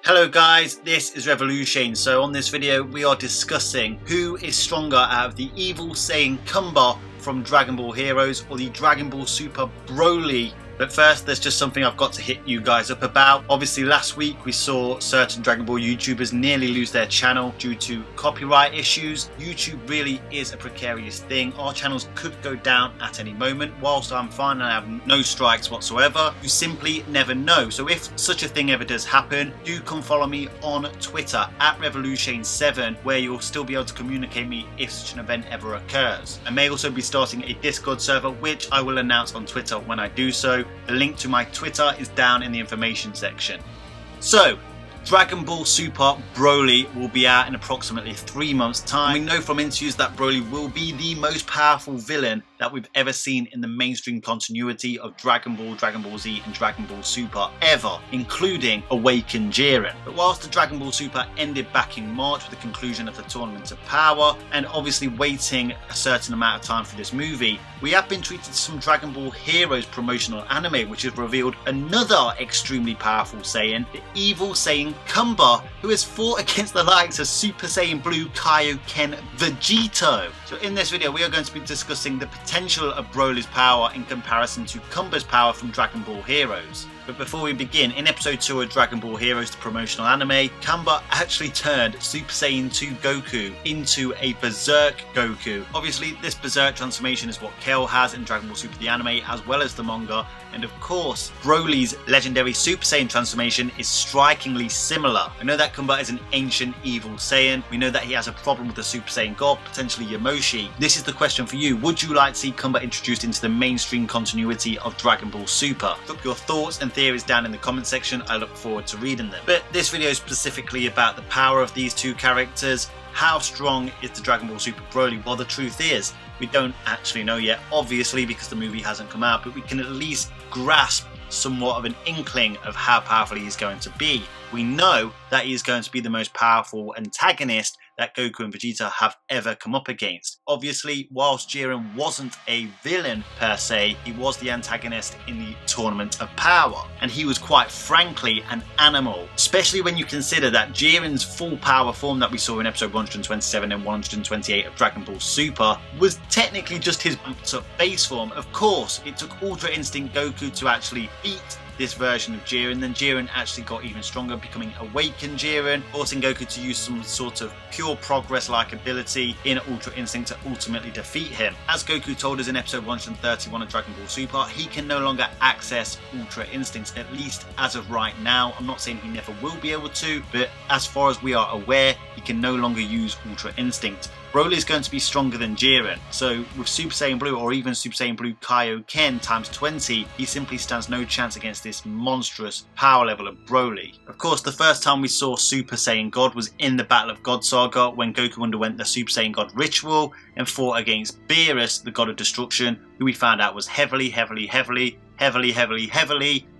Hello guys, this is Revolution. So on this video we are discussing who is stronger out of the Evil Saiyan Cumber from Dragon Ball Heroes or the Dragon Ball Super BROLY. But first, there's just something I've got to hit you guys up about. Obviously last week we saw certain Dragon Ball YouTubers nearly lose their channel due to copyright issues. YouTube really is a precarious thing. Our channels could go down at any moment. Whilst I'm fine and I have no strikes whatsoever, you simply never know. So if such a thing ever does happen, do come follow me on Twitter at Revolution7, where you'll still be able to communicate me if such an event ever occurs. I may also be starting a Discord server, which I will announce on Twitter when I do so. The link to my Twitter is down in the information section. So, Dragon Ball Super BROLY will be out in approximately 3 months' time. We know from interviews that BROLY will be the most powerful villain that we've ever seen in the mainstream continuity of Dragon Ball, Dragon Ball Z and Dragon Ball Super ever, including Awakened Jiren. But whilst the Dragon Ball Super ended back in March with the conclusion of the Tournament of Power, and obviously waiting a certain amount of time for this movie, we have been treated to some Dragon Ball Heroes promotional anime, which has revealed another extremely powerful Saiyan, the Evil Saiyan Cumber, who has fought against the likes of Super Saiyan Blue Kaioken Vegito. So in this video we are going to be discussing the potential of Broly's power in comparison to Cumber's power from Dragon Ball Heroes. But before we begin, in episode 2 of Dragon Ball Heroes, the promotional anime, Cumber actually turned Super Saiyan 2 Goku into a Berserk Goku. Obviously this Berserk transformation is what Kale has in Dragon Ball Super the anime as well as the manga, and of course Broly's legendary Super Saiyan transformation is strikingly similar. I know that Cumber is an ancient evil Saiyan, we know that he has a problem with the Super Saiyan God, potentially Yamoshi. This is the question for you: would you like to see Cumber introduced into the mainstream continuity of Dragon Ball Super? Drop your thoughts and theories down in the comment section, I look forward to reading them. But this video is specifically about the power of these two characters. How strong is the Dragon Ball Super BROLY? Well, the truth is, we don't actually know yet, obviously because the movie hasn't come out, but we can at least grasp somewhat of an inkling of how powerful he is going to be. We know that he is going to be the most powerful antagonist that Goku and Vegeta have ever come up against. Obviously, whilst Jiren wasn't a villain per se, he was the antagonist in the Tournament of Power, and he was quite frankly an animal, especially when you consider that Jiren's full power form that we saw in episode 127 and 128 of Dragon Ball Super was technically just his bumped up base form. Of course, it took Ultra Instinct Goku to actually beat this version of Jiren. Then Jiren actually got even stronger, becoming Awakened Jiren, forcing Goku to use some sort of pure progress like ability in Ultra Instinct to ultimately defeat him. As Goku told us in episode 131 of Dragon Ball Super, he can no longer access Ultra Instincts, at least as of right now. I'm not saying he never will be able to, but as far as we are aware, he can no longer use Ultra Instinct. Broly is going to be stronger than Jiren, so with Super Saiyan Blue or even Super Saiyan Blue Kaioken times 20, he simply stands no chance against this monstrous power level of Broly. Of course, the first time we saw Super Saiyan God was in the Battle of God Saga, when Goku underwent the Super Saiyan God ritual and fought against Beerus, the God of Destruction, who we found out was heavily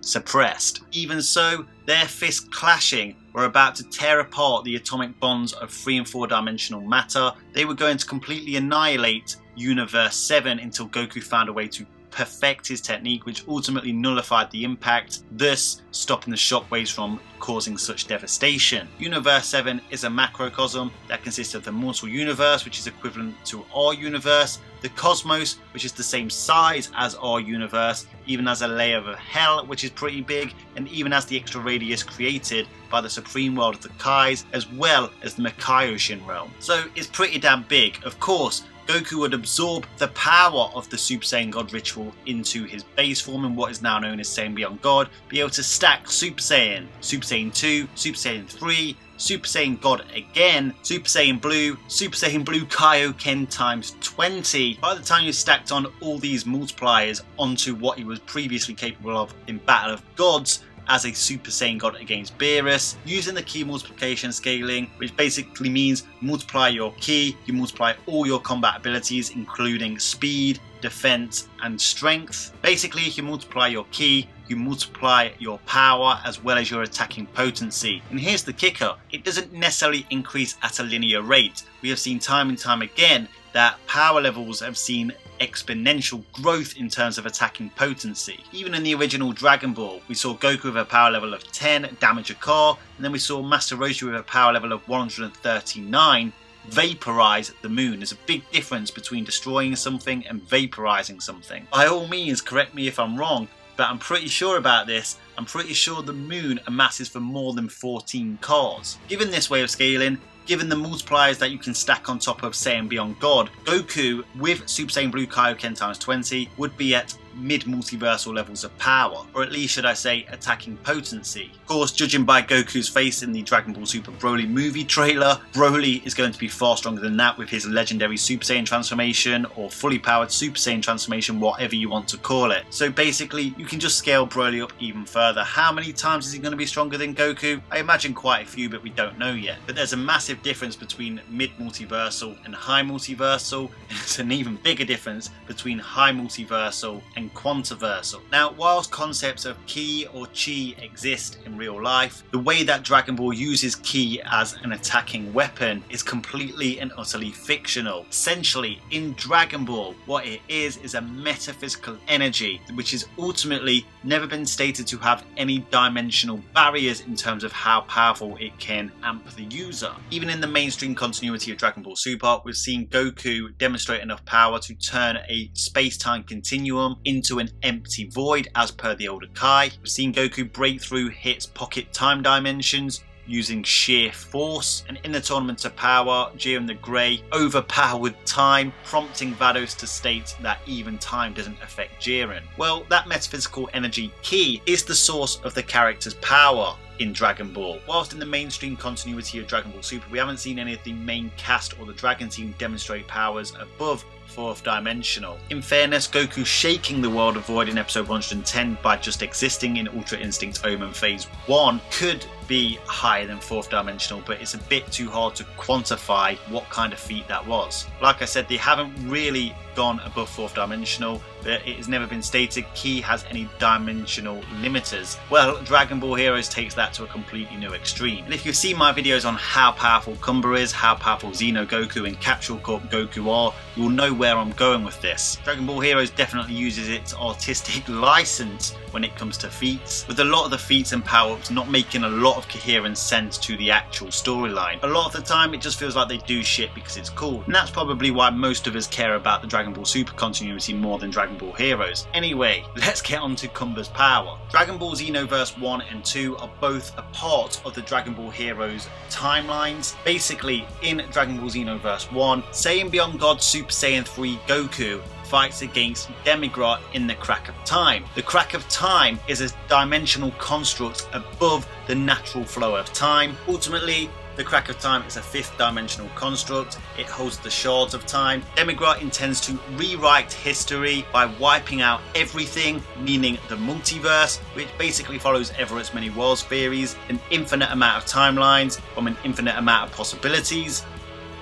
suppressed. Even so, their fists clashing were about to tear apart the atomic bonds of 3 and 4 dimensional matter. They were going to completely annihilate Universe 7 until Goku found a way to perfect his technique, which ultimately nullified the impact, thus stopping the shockwaves from causing such devastation. Universe 7 is a macrocosm that consists of the mortal universe, which is equivalent to our universe, the cosmos, which is the same size as our universe, even as a layer of hell, which is pretty big, and even as the extra radius created by the supreme world of the Kais, as well as the Makaiyoshin realm. So it's pretty damn big. Of course, Goku would absorb the power of the Super Saiyan God ritual into his base form in what is now known as Saiyan Beyond God, be able to stack Super Saiyan, Super Saiyan 2, Super Saiyan 3, Super Saiyan God again, Super Saiyan Blue Kaioken times 20. By the time you stacked on all these multipliers onto what he was previously capable of in Battle of Gods, as a Super Saiyan God against Beerus, using the key multiplication scaling, which basically means multiply your ki, you multiply all your combat abilities including speed, defense and strength. Basically, if you multiply your ki, you multiply your power as well as your attacking potency. And here's the kicker, it doesn't necessarily increase at a linear rate. We have seen time and time again that power levels have seen exponential growth in terms of attacking potency. Even in the original Dragon Ball, we saw Goku with a power level of 10 damage a car, and then we saw Master Roshi with a power level of 139 vaporize the moon. There's a big difference between destroying something and vaporizing something. By all means, correct me if I'm wrong, but I'm pretty sure about this. I'm pretty sure the moon amasses for more than 14 cars. Given this way of scaling, given the multipliers that you can stack on top of Saiyan Beyond God, Goku with Super Saiyan Blue Kaioken times 20 would be at mid-multiversal levels of power, or at least should I say attacking potency. Of course, judging by Goku's face in the Dragon Ball Super Broly movie trailer, Broly is going to be far stronger than that with his legendary Super Saiyan transformation or fully powered Super Saiyan transformation, whatever you want to call it. So basically, you can just scale Broly up even further. How many times is he going to be stronger than Goku? I imagine quite a few, but we don't know yet. But there's a massive difference between mid-multiversal and high multiversal, and it's an even bigger difference between high multiversal and quantiversal. Now, whilst concepts of ki or chi exist in real life, the way that Dragon Ball uses ki as an attacking weapon is completely and utterly fictional. Essentially, in Dragon Ball, what it is a metaphysical energy which has ultimately never been stated to have any dimensional barriers in terms of how powerful it can amp the user. Even in the mainstream continuity of Dragon Ball Super, we've seen Goku demonstrate enough power to turn a space-time continuum into an empty void as per the older Kai. We've seen Goku break through Hit's pocket time dimensions using sheer force, and in the Tournament of Power, Jiren the Grey overpowered time, prompting Vados to state that even time doesn't affect Jiren. Well, that metaphysical energy ki is the source of the character's power in Dragon Ball. Whilst in the mainstream continuity of Dragon Ball Super, we haven't seen any of the main cast or the Dragon Team demonstrate powers above 4th dimensional. In fairness, Goku shaking the world of Void in episode 110 by just existing in Ultra Instinct Omen Phase 1 could be higher than 4th dimensional, but it's a bit too hard to quantify what kind of feat that was. Like I said, they haven't really gone above 4th dimensional, but it has never been stated Ki has any dimensional limiters. Well, Dragon Ball Heroes takes that to a completely new extreme. And if you've seen my videos on how powerful Cumber is, how powerful Xeno Goku and Capsule Corp Goku are, you'll know where I'm going with this. Dragon Ball Heroes definitely uses its artistic license when it comes to feats, with a lot of the feats and power-ups not making a lot of coherent sense to the actual storyline. A lot of the time it just feels like they do shit because it's cool, and that's probably why most of us care about the Dragon Ball Super continuity more than Dragon Ball Heroes. Anyway, let's get on to Cumber's power. Dragon Ball Xenoverse 1 and 2 are both a part of the Dragon Ball Heroes timelines. Basically, in Dragon Ball Xenoverse 1, Saiyan Beyond God Super Saiyan 3 Goku fights against Demigra in the Crack of Time. The Crack of Time is a dimensional construct above the natural flow of time. Ultimately, the Crack of Time is a 5th dimensional construct. It holds the shards of time. Demigra intends to rewrite history by wiping out everything, meaning the multiverse, which basically follows Everett's many worlds theories, an infinite amount of timelines from an infinite amount of possibilities,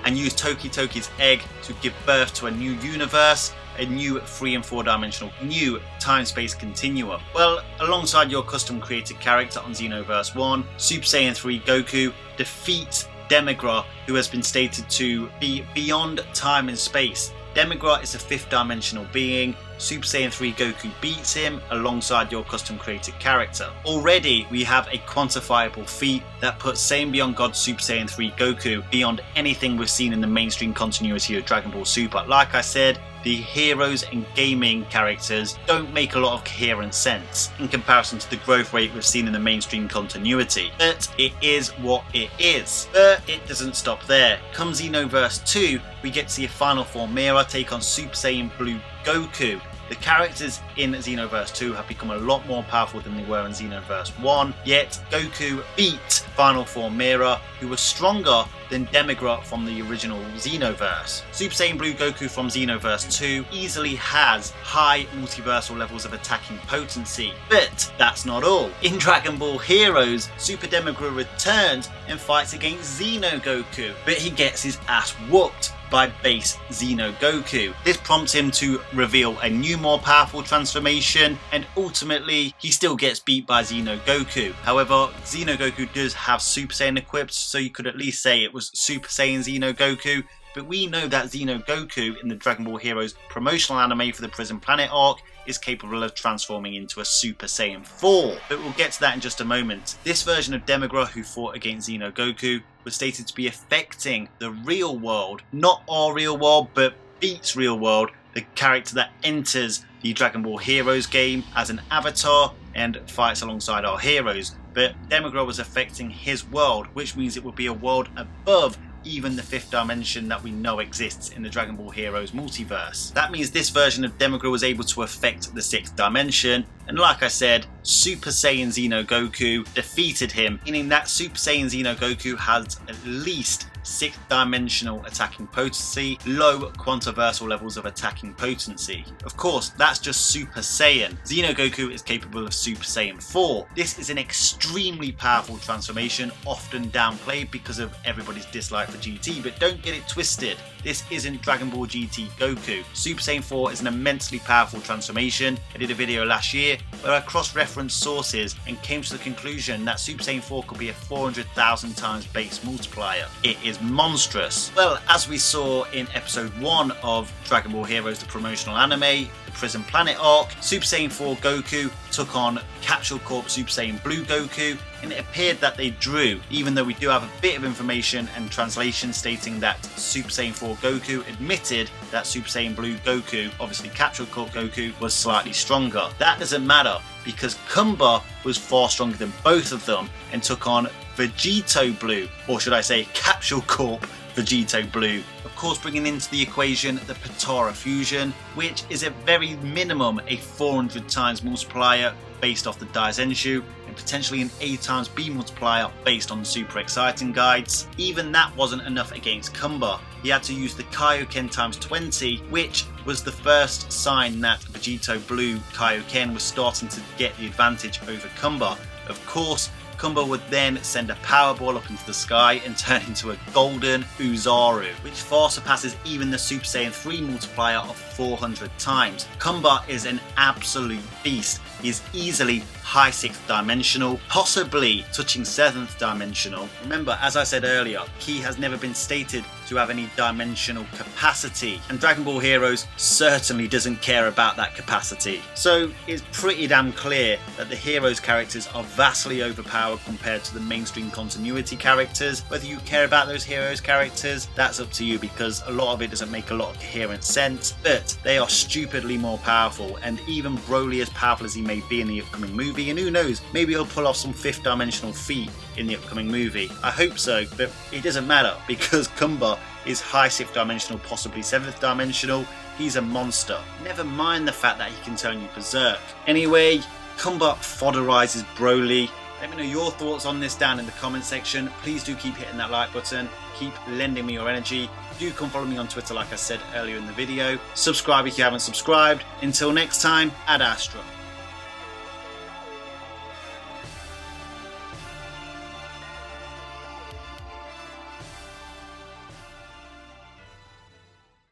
and use Toki Toki's egg to give birth to a new universe, a new 3 and 4 dimensional new time-space continuum. Well, alongside your custom created character on Xenoverse 1, Super Saiyan 3 Goku defeats Demigra, who has been stated to be beyond time and space. Demigra is a 5th dimensional being. Super Saiyan 3 Goku beats him alongside your custom created character. Already we have a quantifiable feat that puts Saiyan Beyond God Super Saiyan 3 Goku beyond anything we've seen in the mainstream continuity of Dragon Ball Super. Like I said, the heroes and gaming characters don't make a lot of coherent sense in comparison to the growth rate we've seen in the mainstream continuity. But it is what it is. But it doesn't stop there. Come Xenoverse 2, we get to see a Final Form Mirror take on Super Saiyan Blue Goku. The characters in Xenoverse 2 have become a lot more powerful than they were in Xenoverse 1, yet Goku beat Final Form Mirror, who was stronger than Demigra from the original Xenoverse. Super Saiyan Blue Goku from Xenoverse 2 easily has high multiversal levels of attacking potency, but that's not all. In Dragon Ball Heroes, Super Demigra returns and fights against Xeno Goku, but he gets his ass whooped by base Xeno Goku. This prompts him to reveal a new more powerful transformation, and ultimately he still gets beat by Xeno Goku. However, Xeno Goku does have Super Saiyan equipped, so you could at least say it was Super Saiyan Xeno Goku, but we know that Xeno Goku in the Dragon Ball Heroes promotional anime for the Prison Planet arc is capable of transforming into a Super Saiyan 4, but we'll get to that in just a moment. This version of Demogorgon who fought against Xeno Goku was stated to be affecting the real world, not our real world, but Beat's real world, the character that enters the Dragon Ball Heroes game as an avatar and fights alongside our heroes. But Demogorgon was affecting his world, which means it would be a world above even the 5th dimension that we know exists in the Dragon Ball Heroes multiverse. That means this version of Demogorgon was able to affect the 6th dimension, and like I said, Super Saiyan Xeno Goku defeated him, meaning that Super Saiyan Xeno Goku has at least 6th dimensional attacking potency, low quantiversal levels of attacking potency. Of course, that's just Super Saiyan. Xeno Goku is capable of Super Saiyan 4. This is an extremely powerful transformation, often downplayed because of everybody's dislike for GT, but don't get it twisted. This isn't Dragon Ball GT Goku. Super Saiyan 4 is an immensely powerful transformation. I did a video last year where I cross-referenced sources and came to the conclusion that Super Saiyan 4 could be a 400,000 times base multiplier. It is monstrous. Well, as we saw in episode 1 of Dragon Ball Heroes, the promotional anime, the Prison Planet arc, Super Saiyan 4 Goku took on Capsule Corp Super Saiyan Blue Goku, and it appeared that they drew, even though we do have a bit of information and translation stating that Super Saiyan 4 Goku admitted that Super Saiyan Blue Goku, obviously Capsule Corp Goku, was slightly stronger. That doesn't matter because Cumber was far stronger than both of them and took on Vegito Blue, or should I say Capsule Corp Vegito Blue. Of course, bringing into the equation the Potara fusion, which is at very minimum a 400 times multiplier based off the Daizenshu, and potentially an A times B multiplier based on the Super Exciting guides. Even that wasn't enough against Cumber. He had to use the Kaioken times 20, which was the first sign that Vegito Blue Kaioken was starting to get the advantage over Cumber. Of course, Cumber would then send a power ball up into the sky and turn into a Golden Oozaru, which far surpasses even the Super Saiyan 3 multiplier of 400 times. Cumber is an absolute beast. He is easily high 6th dimensional, possibly touching 7th dimensional. Remember, as I said earlier, Ki has never been stated to have any dimensional capacity, and Dragon Ball Heroes certainly doesn't care about that capacity. So it's pretty damn clear that the Heroes characters are vastly overpowered compared to the mainstream continuity characters. Whether you care about those Heroes characters, that's up to you, because a lot of it doesn't make a lot of coherent sense, but they are stupidly more powerful, and even BROLY, as powerful as he may be in the upcoming movie, and who knows, maybe he'll pull off some 5th dimensional feat in the upcoming movie. I hope so, but it doesn't matter because Cumber is high 6th dimensional, possibly 7th dimensional. He's a monster. Never mind the fact that he can turn you berserk. Anyway, Cumber fodderizes BROLY. Let me know your thoughts on this down in the comment section. Please do keep hitting that like button. Keep lending me your energy. Do come follow me on Twitter like I said earlier in the video. Subscribe if you haven't subscribed. Until next time, Ad Astra.